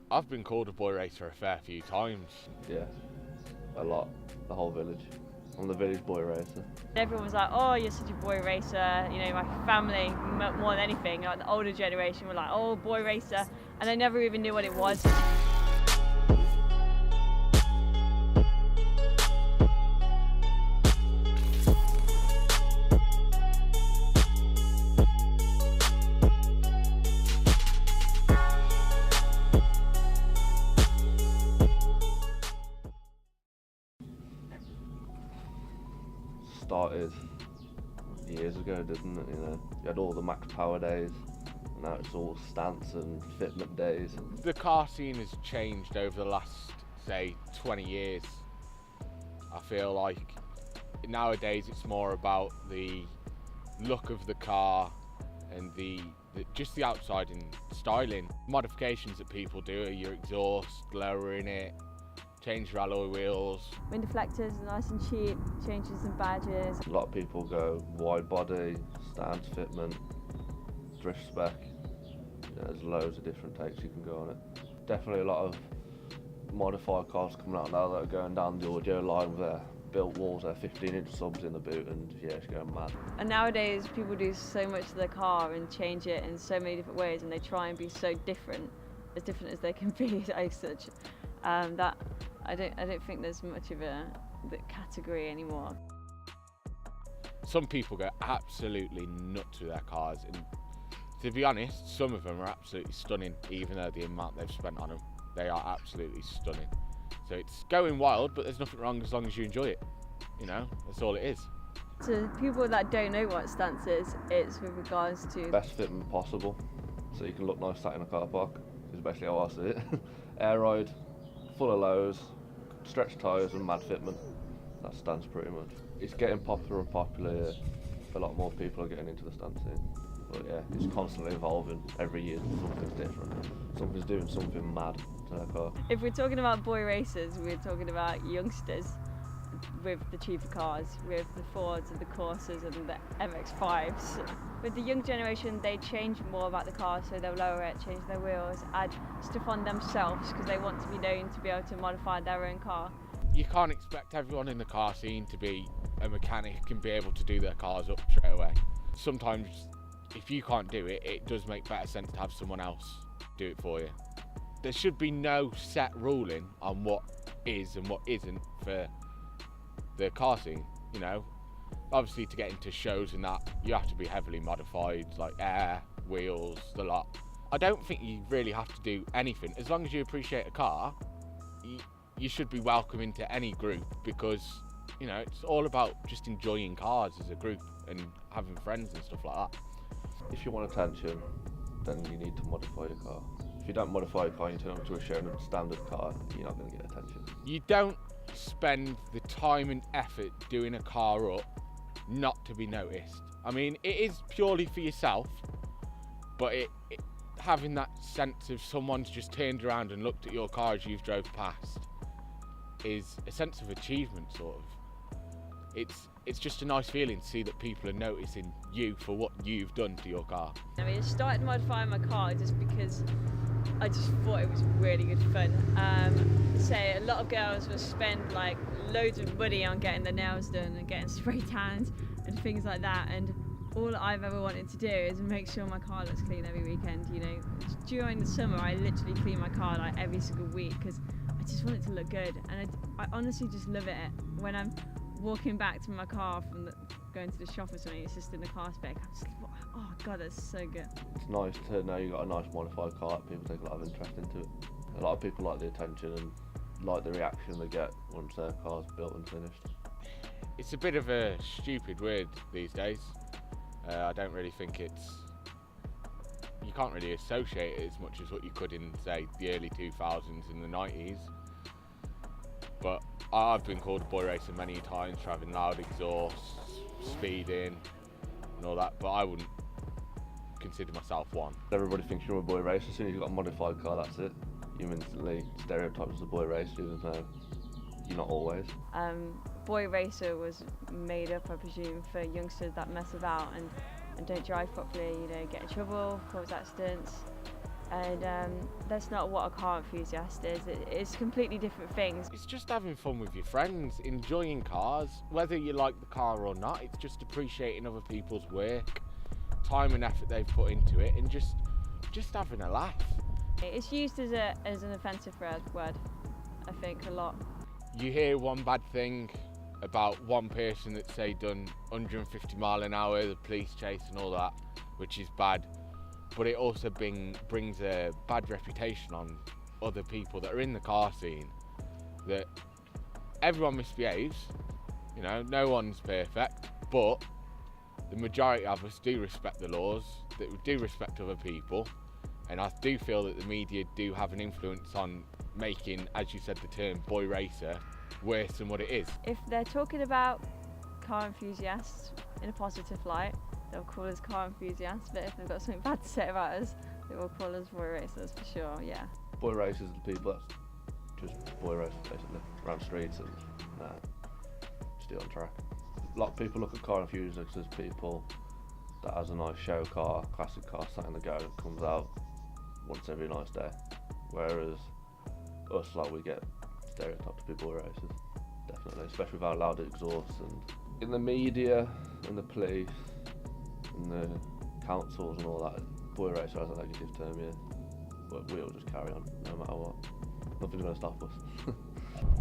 I've been called a boy racer a fair few times. Yeah, a lot. The whole village. I'm the village boy racer. Everyone was like, oh, you're such a boy racer. You know, my family, more than anything, like the older generation were like, oh, boy racer. And I never even knew what it was. Started years ago, didn't it? You know, you had all the max power days, and now it's all stance and fitment days. The car scene has changed over the last, say, 20 years. I feel like nowadays it's more about the look of the car and just the outside and styling. Modifications that people do are your exhaust, lowering it, change your alloy wheels. Wind deflectors are nice and cheap, changes some badges. A lot of people go wide body, stance fitment, drift spec. Yeah, there's loads of different takes you can go on it. Definitely a lot of modified cars coming out now that are going down the audio line with their built walls, their 15-inch subs in the boot, and yeah, it's going mad. And nowadays people do so much to their car and change it in so many different ways, and they try and be so different as they can be, like such. That I don't think there's much of the category anymore. Some people go absolutely nuts with their cars, and to be honest, some of them are absolutely stunning, even though the amount they've spent on them. They are absolutely stunning. So it's going wild, but there's nothing wrong as long as you enjoy it. You know, that's all it is. To people that don't know what stance is, it's with regards to Best fitment possible, so you can look nice sat in a car park, is basically how I see it. Air ride, full of lows, stretch tyres and mad fitment. That stance pretty much. It's getting popular and popular, yeah. A lot more people are getting into the stance scene. But yeah, it's constantly evolving. Every year something's different. Something's doing something mad to their car. If we're talking about boy racers, we're talking about youngsters with the cheaper cars, with the Fords and the Corsas and the MX-5s. With the young generation, they change more about the car, so they'll lower it, change their wheels, add stuff on themselves because they want to be known to be able to modify their own car. You can't expect everyone in the car scene to be a mechanic and be able to do their cars up straight away. Sometimes, if you can't do it, it does make better sense to have someone else do it for you. There should be no set ruling on what is and what isn't for the car scene, you know. Obviously, to get into shows and that, you have to be heavily modified, like air, wheels, the lot. I don't think you really have to do anything. As long as you appreciate a car, you should be welcome into any group, because, you know, it's all about just enjoying cars as a group and having friends and stuff like that. If you want attention, then you need to modify your car. If you don't modify your car and you turn up to a show in a standard car, you're not going to get attention. You don't spend the time and effort doing a car up not to be noticed. I mean, it is purely for yourself, but having that sense of someone's just turned around and looked at your car as you've drove past is a sense of achievement, sort of. It's just a nice feeling to see that people are noticing you for what you've done to your car. I mean, I started modifying my car just because I just thought it was really good fun. Say a lot of girls will spend like loads of money on getting their nails done and getting spray tans and things like that, and all I've ever wanted to do is make sure my car looks clean every weekend. You know, during the summer I literally clean my car like every single week because I just want it to look good, and I honestly just love it when I'm walking back to my car from going to the shop or something. It's just in the car spec. I'm just like, oh god, that's so good. It's nice to know you got a nice modified car. People take a lot of interest into it. A lot of people like the attention and like the reaction they get once their car's built and finished. It's a bit of a stupid word these days. I don't really think you can't really associate it as much as what you could in, say, the early 2000s and the 90s. But I've been called a boy racer many times for having loud exhausts, speeding and all that, but I wouldn't consider myself one. Everybody thinks you're a boy racer. As soon as you've got a modified car, that's it. You're instantly stereotyped as a boy racer, even though you're not always. Boy racer was made up, I presume, for youngsters that mess about and don't drive properly, you know, get in trouble, cause accidents. and that's not what a car enthusiast is. It's completely different things. It's just having fun with your friends, enjoying cars, whether you like the car or not. It's just appreciating other people's work, time and effort they've put into it, and just having a laugh. It's used as an offensive word, I think, a lot. You hear one bad thing about one person that's, say, done 150 mile an hour, the police chase and all that, which is bad, but it also brings a bad reputation on other people that are in the car scene, that everyone misbehaves, you know, no one's perfect, but the majority of us do respect the laws, that we do respect other people, and I do feel that the media do have an influence on making, as you said, the term boy racer worse than what it is. If they're talking about car enthusiasts in a positive light, they'll call us car enthusiasts, but if they've got something bad to say about us, they will call us boy racers for sure, yeah. Boy racers are the people that's just boy racers basically, around streets and still on track. A lot of people look at car enthusiasts as people that has a nice show car, classic car sat in the garage that comes out once every nice day. Whereas us, like, we get stereotyped to be boy racers, definitely, especially with how loud it exhausts. And in the media and the police and the councils and all that, boy racer has a negative term, yeah. But we'll just carry on no matter what. Nothing's going to stop us.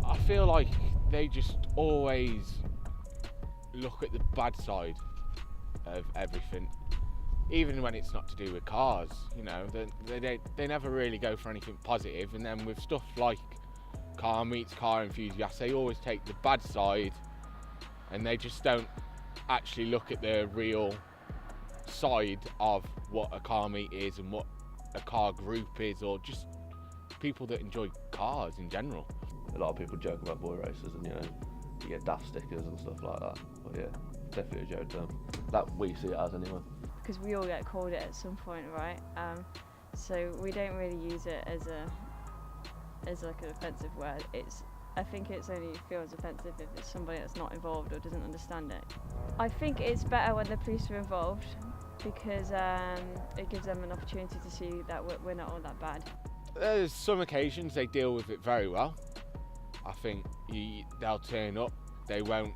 I feel like they just always look at the bad side of everything, even when it's not to do with cars. You know, they never really go for anything positive, and then with stuff like car meets car enthusiasts, they always take the bad side, and they just don't actually look at the real side of what a car meet is and what a car group is, or just people that enjoy cars in general. A lot of people joke about boy racers, and you know, you get daft stickers and stuff like that. But yeah, definitely a joke term. That we see it as anyway. Because we all get called it at some point, right? So we don't really use it as like an offensive word. I think it's only feels offensive if it's somebody that's not involved or doesn't understand it. I think it's better when the police are involved, because it gives them an opportunity to see that we're not all that bad. There's some occasions they deal with it very well. I think they'll turn up, they won't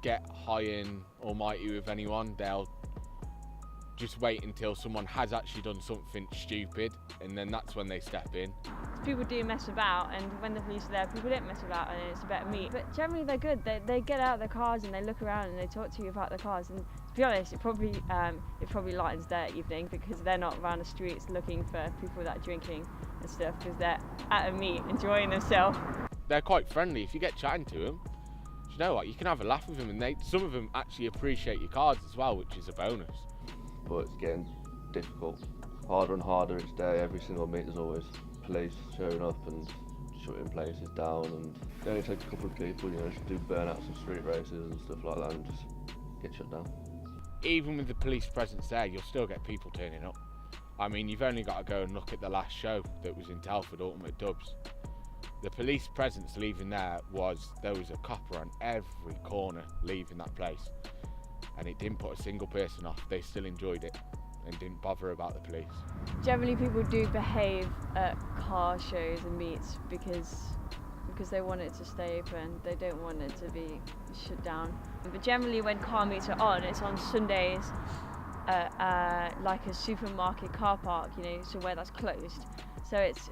get high and almighty with anyone, they'll just wait until someone has actually done something stupid, and then that's when they step in. People do mess about, and when the police are there, people don't mess about, and it's a better meet. But generally they're good. They get out of their cars and they look around and they talk to you about their cars. And to be honest, it probably lightens their evening, because they're not around the streets looking for people that are drinking and stuff, because they're at a meet enjoying themselves. They're quite friendly. If you get chatting to them, you know what, you can have a laugh with them, and some of them actually appreciate your cars as well, which is a bonus. But it's getting difficult, harder and harder each day. Every single meet there's always police showing up and shutting places down, and it only takes a couple of people, you know, to do burnouts and street races and stuff like that, and just get shut down. Even with the police presence there, you'll still get people turning up. I mean, you've only got to go and look at the last show that was in Telford, Ultimate Dubs. The police presence leaving there there was a copper on every corner leaving that place, and it didn't put a single person off. They still enjoyed it and didn't bother about the police. Generally people do behave at car shows and meets because they want it to stay open. They don't want it to be shut down. But generally when car meets are on, it's on Sundays, like a supermarket car park, you know, so where that's closed. So it's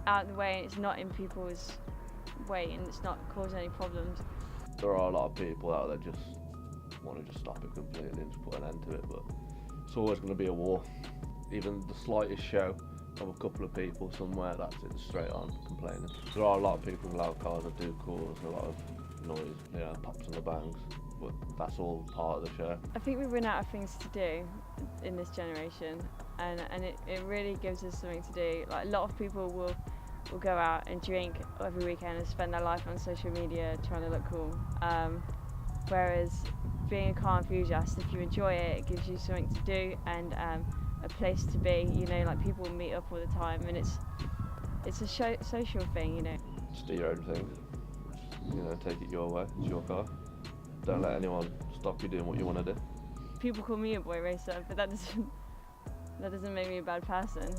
out of the way, and it's not in people's way, and it's not causing any problems. There are a lot of people out there just want to just stop it completely and just put an end to it, but it's always going to be a war. Even the slightest show of a couple of people somewhere, that's it, straight on complaining. There are a lot of people with loud cars that do cause a lot of noise, you know, pops and the bangs, but that's all part of the show. I think we've run out of things to do in this generation, and it really gives us something to do. Like, a lot of people will go out and drink every weekend and spend their life on social media trying to look cool. Whereas being a car enthusiast, if you enjoy it, it gives you something to do and a place to be. You know, like, people meet up all the time, and it's a social thing, you know. Just do your own thing. You know, take it your way. It's your car. Don't let anyone stop you doing what you want to do. People call me a boy racer, but that doesn't make me a bad person.